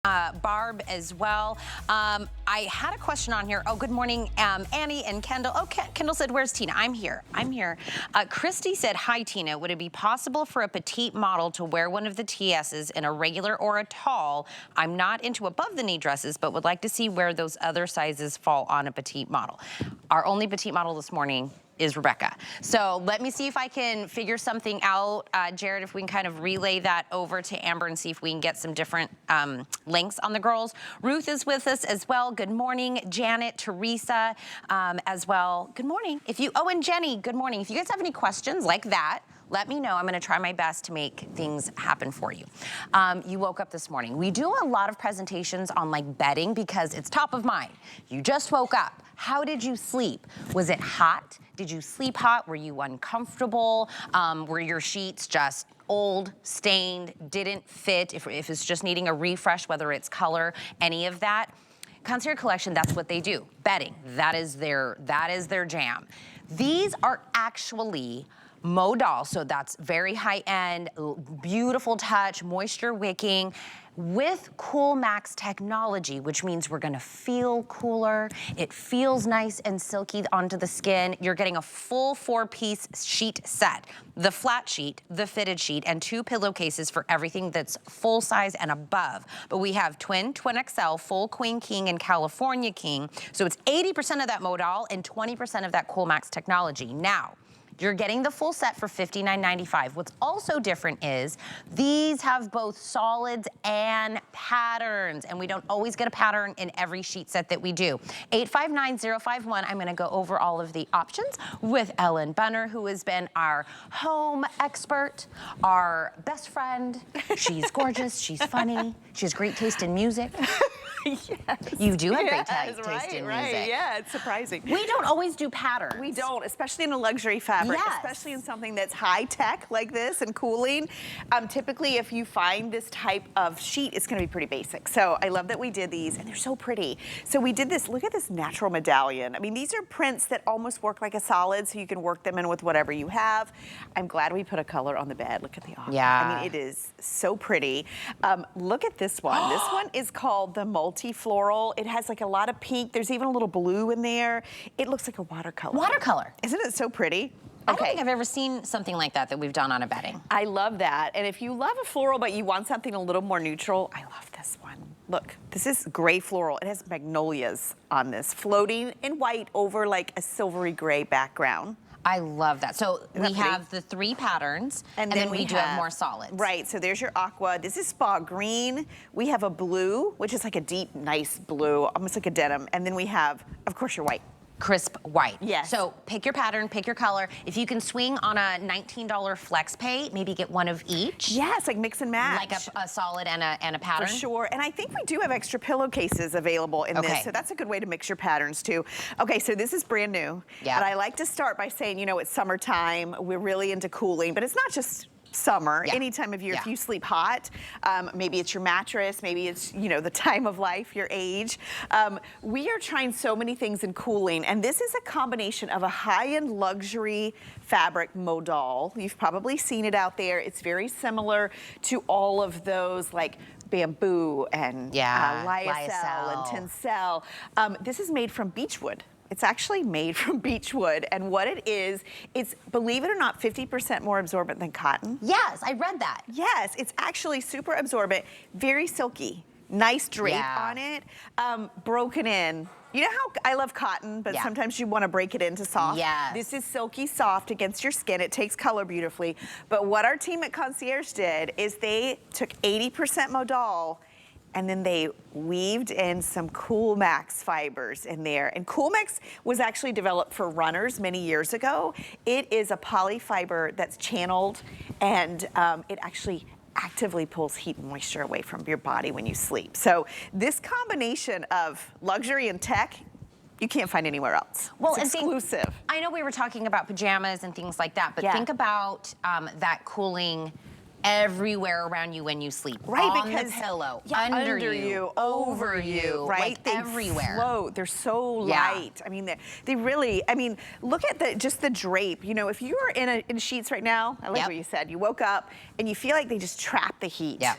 Barb as well. I had a question on here. Oh, good morning, Annie and Kendall. Oh, Kendall said, where's Tina? I'm here. I'm here. Christy said, hi, Tina. Would it be possible for a petite model to wear one of the TSs in a regular or a tall? I'm not into above the knee dresses, but would like to see where those other sizes fall on a petite model. Our only petite model this morning is Rebecca. So let me see if I can figure something out. Jared, if we can kind of relay that over to Amber and see if we can get some different links on the girls. Ruth is with us as well. Good morning. Janet, Teresa as well. Good morning. And Jenny, good morning. If you guys have any questions like that, let me know. I'm gonna try my best to make things happen for you. You woke up this morning. We do a lot of presentations on like bedding because it's top of mind. You just woke up. How did you sleep? Was it hot? Did you sleep hot? Were you uncomfortable? Were your sheets just old, stained, didn't fit? If it's just needing a refresh, whether it's color, any of that. Concierge Collection, that's what they do. Bedding, that is their jam. These are actually Modal, so that's very high end, beautiful touch, moisture wicking with Coolmax technology, which means we're gonna feel cooler. It feels nice and silky onto the skin. You're getting a full 4-piece sheet set. The flat sheet, the fitted sheet, and 2 pillowcases for everything that's full size and above. But we have TwinXL, full Queen King, and California King. So it's 80% of that Modal and 20% of that Coolmax technology. Now, you're getting the full set for $59.95. What's also different is these have both solids and patterns, and we don't always get a pattern in every sheet set that we do. 859051, I'm gonna go over all of the options with Ellen Bunner, who has been our home expert, our best friend. She's gorgeous, she's funny, she has great taste in music. Yes. You do have great taste in music. Right, yeah, it's surprising. We don't always do patterns. We don't, especially in a luxury fabric, yes. Especially in something that's high tech like this and cooling. Typically, if you find this type of sheet, it's gonna be pretty basic. So I love that we did these, and they're so pretty. So we did this, look at this natural medallion. I mean, these are prints that almost work like a solid, so you can work them in with whatever you have. I'm glad we put a color on the bed. Look at the aqua. Yeah. I mean, it is so pretty. Look at this one. This one is called the multi-floral. It has like a lot of pink. There's even a little blue in there. It looks like a watercolor. Watercolor. Isn't it so pretty? I don't think I've ever seen something like that we've done on a bedding. I love that. And if you love a floral, but you want something a little more neutral, I love this one. Look, this is gray floral. It has magnolias on this, floating in white over like a silvery gray background. I love that. So we have the 3 patterns, and then we do have more solids. Right, so there's your aqua. This is spa green. We have a blue, which is like a deep, nice blue, almost like a denim. And then we have, of course, your white. Crisp white. Yes. So pick your pattern, pick your color. If you can swing on a $19 flex pay, maybe get one of each. Yes, like mix and match. Like a solid and a pattern. For sure, and I think we do have extra pillowcases available in this, so that's a good way to mix your patterns too. Okay, so this is brand new. Yeah. And I like to start by saying, you know, it's summertime, we're really into cooling, but it's not just summer, any time of year. If you sleep hot, maybe it's your mattress, maybe it's, you know, the time of life, your age. We are trying so many things in cooling, and this is a combination of a high-end luxury fabric Modal. You've probably seen it out there. It's very similar to all of those like bamboo and lyocell and tencel. This is made from beechwood. It's actually made from beechwood, and what it is, it's, believe it or not, 50% more absorbent than cotton. Yes, I read that. Yes, it's actually super absorbent, very silky, nice drape on it, broken in. You know how I love cotton, but sometimes you want to break it into soft? Yes. This is silky soft against your skin. It takes color beautifully. But what our team at Concierge did is they took 80% Modal, and then they weaved in some Coolmax fibers in there. And Coolmax was actually developed for runners many years ago. It is a polyfiber that's channeled, and it actually actively pulls heat and moisture away from your body when you sleep. So this combination of luxury and tech, you can't find anywhere else. Well, it's exclusive. I know we were talking about pajamas and things like that, but think about that cooling everywhere around you when you sleep. Right, on because the pillow, under you, over you, right? Like they everywhere. Float. They're so light. I mean, they really. I mean, look at just the drape. You know, if you were in sheets right now, I like what you said. You woke up and you feel like they just trap the heat. Yeah.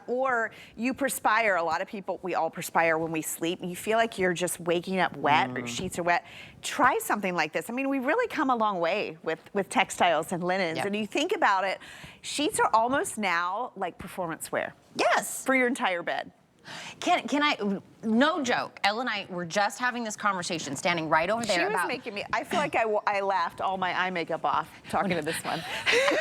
Or you perspire. A lot of people, we all perspire when we sleep. You feel like you're just waking up wet or your sheets are wet. Try something like this. I mean, we've really come a long way with textiles and linens. And you think about it, sheets are almost now like performance wear. Yes. For your entire bed. Can I, no joke, Elle and I were just having this conversation standing right over there. She was making me, I feel like I laughed all my eye makeup off talking to this one.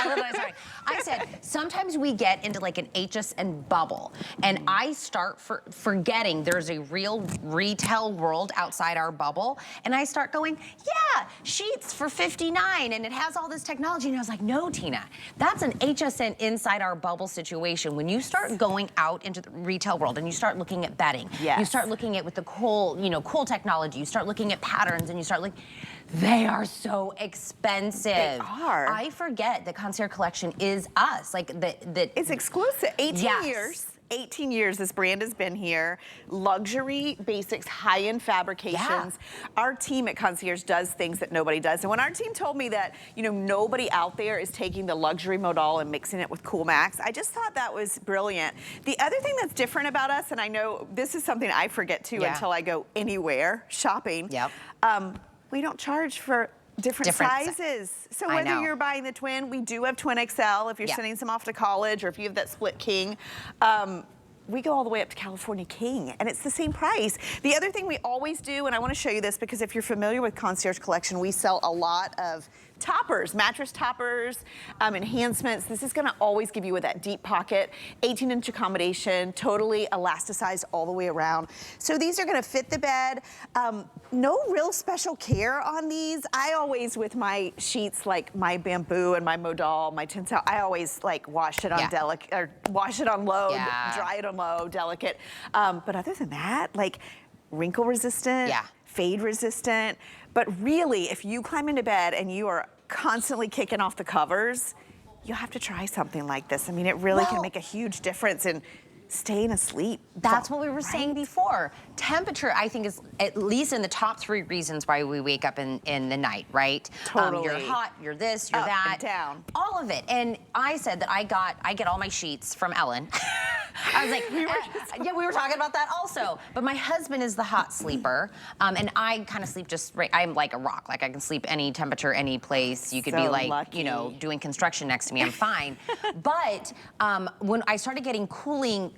Sorry. I said, sometimes we get into like an HSN bubble, and I start forgetting there's a real retail world outside our bubble, and I start going, yeah, sheets for $59, and it has all this technology, and I was like, no, Tina, that's an HSN inside our bubble situation. When you start going out into the retail world, and you start looking at bedding, you start looking at with the cool, cool technology, you start looking at patterns, and you start looking, they are so expensive. They are. I forget that Concierge Collection is us. Like it's exclusive. 18 years. 18 years this brand has been here. Luxury basics, high-end fabrications. Our team at Concierge does things that nobody does. And when our team told me that, nobody out there is taking the luxury modal and mixing it with Coolmax, I just thought that was brilliant. The other thing that's different about us, and I know this is something I forget too until I go anywhere shopping, we don't charge for different sizes. So whether you're buying the twin, we do have TwinXL if you're sending some off to college, or if you have that split king. We go all the way up to California King, and it's the same price. The other thing we always do, and I want to show you this because if you're familiar with Concierge Collection, we sell a lot of toppers, mattress toppers, enhancements. This is going to always give you with that deep pocket, 18-inch accommodation, totally elasticized all the way around. So these are going to fit the bed. No real special care on these. I always, with my sheets, like my bamboo and my modal, my tinsel, I always like wash it on delicate, or wash it on low, dry it on low, delicate. But other than that, like wrinkle resistant, fade resistant. But really, if you climb into bed and you are constantly kicking off the covers, you'll have to try something like this. I mean, it really can make a huge difference in staying asleep. That's what we were saying before. Temperature, I think, is at least in the top 3 reasons why we wake up in the night, right? Totally. You're hot, you're this, you're up that. And down. All of it. And I said that I get all my sheets from Ellen. I was like, we were talking about that also. But my husband is the hot sleeper, and I kind of sleep just right. I'm like a rock. Like I can sleep any temperature, any place. You could be like, lucky. Doing construction next to me. I'm fine. But when I started getting cooling,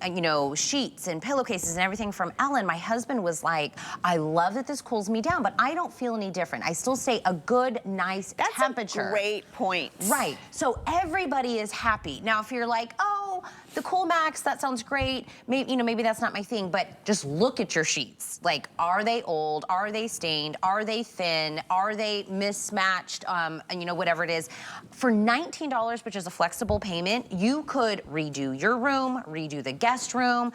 sheets and pillowcases and everything from Ellen, my husband was like, I love that this cools me down, but I don't feel any different. I still stay a good, nice temperature. That's a great point. Right. So everybody is happy. Now, if you're like, oh, the Coolmax, that sounds great. Maybe that's not my thing, but just look at your sheets. Like, are they old? Are they stained? Are they thin? Are they mismatched? Whatever it is. For $19, which is a flexible payment, you could redo your room, redo the guest room,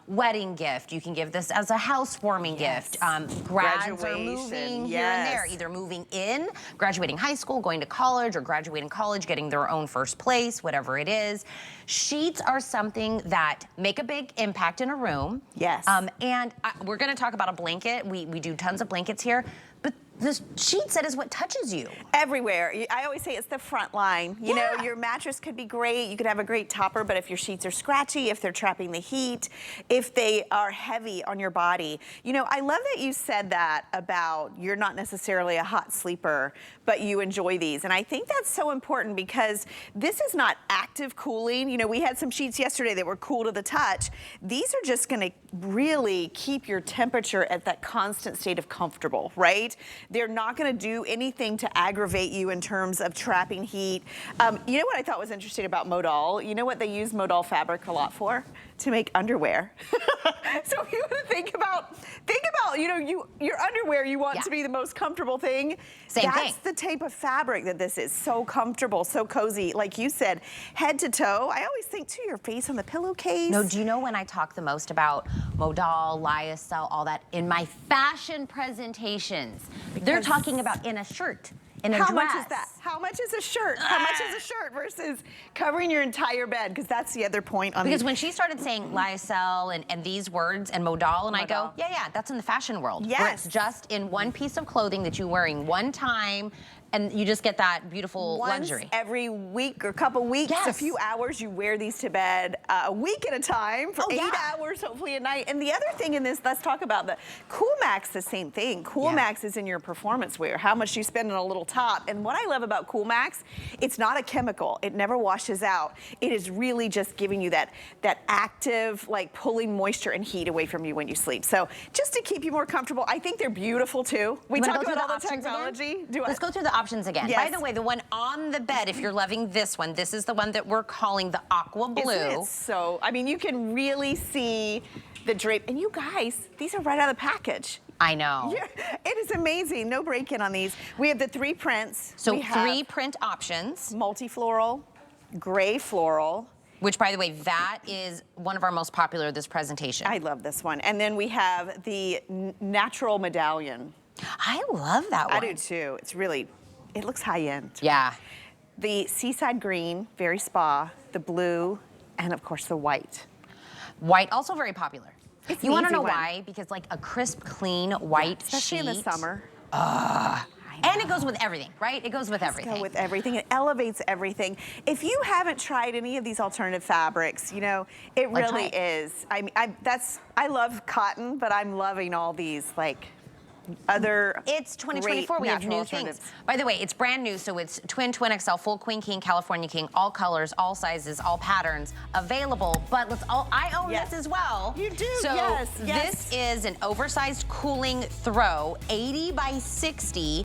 wedding gift. You can give this as a housewarming gift. Grads are moving here and there, either moving in, graduating high school, going to college, or graduating college, getting their own first place, whatever it is. Sheets are something that make a big impact in a room. Yes. And we're going to talk about a blanket. We do tons of blankets here. But the sheet set is what touches you. Everywhere. I always say it's the front line. You know, your mattress could be great. You could have a great topper, but if your sheets are scratchy, if they're trapping the heat, if they are heavy on your body. I love that you said that about you're not necessarily a hot sleeper, but you enjoy these. And I think that's so important because this is not active cooling. We had some sheets yesterday that were cool to the touch. These are just going to really keep your temperature at that constant state of comfortable, right? They're not going to do anything to aggravate you in terms of trapping heat. You know what I thought was interesting about modal? You know what they use modal fabric a lot for? To make underwear. So if you want to think about, your underwear you want to be the most comfortable thing. That's the type of fabric that this is. So comfortable, so cozy. Like you said, head to toe. I always think too, your face on the pillowcase. No, do you know when I talk the most about modal, lyocell, all that in my fashion presentations? They're talking about in a shirt. How much is that? How much is a shirt? How much is a shirt versus covering your entire bed? Because that's the other point on Because when she started saying lyocell and these words and modal, and I go, yeah, that's in the fashion world. Yes. Where it's just in one piece of clothing that you're wearing one time, and you just get that beautiful luxury. Once every week or couple weeks, a few hours, you wear these to bed a week at a time for 8 hours, hopefully a night. And the other thing in this, let's talk about the Coolmax, the same thing. Coolmax is in your performance wear, how much you spend on a little top. And what I love about Coolmax, it's not a chemical. It never washes out. It is really just giving you that active, like pulling moisture and heat away from you when you sleep. So just to keep you more comfortable, I think they're beautiful too. We talk about all the technology. Let's go through the options again. By the way, the one on the bed, if you're loving this one, this is the one that we're calling the aqua blue. Isn't it so, I mean, you can really see the drape. And you guys, these are right out of the package. I know. It is amazing. No break-in on these. We have the 3 prints. So 3 print options. Multi-floral, gray floral. Which, by the way, that is one of our most popular this presentation. I love this one. And then we have the natural medallion. I love that one. I do too. It's really, it looks high-end. Yeah. The seaside green, very spa, the blue, and of course the white. White, also very popular. It's you want to know why? Because like a crisp, clean white sheet. Especially in the summer. And it goes with everything, right? It goes with everything. Go with everything. It elevates everything. If you haven't tried any of these alternative fabrics, you know, it really is. I mean, I love cotton, but I'm loving all these like other. It's 2024. We have new things. By the way, it's brand new, so it's TwinXL, full queen king, California king, all colors, all sizes, all patterns available. But I own this as well. You do. So this is an oversized cooling throw, 80 by 60.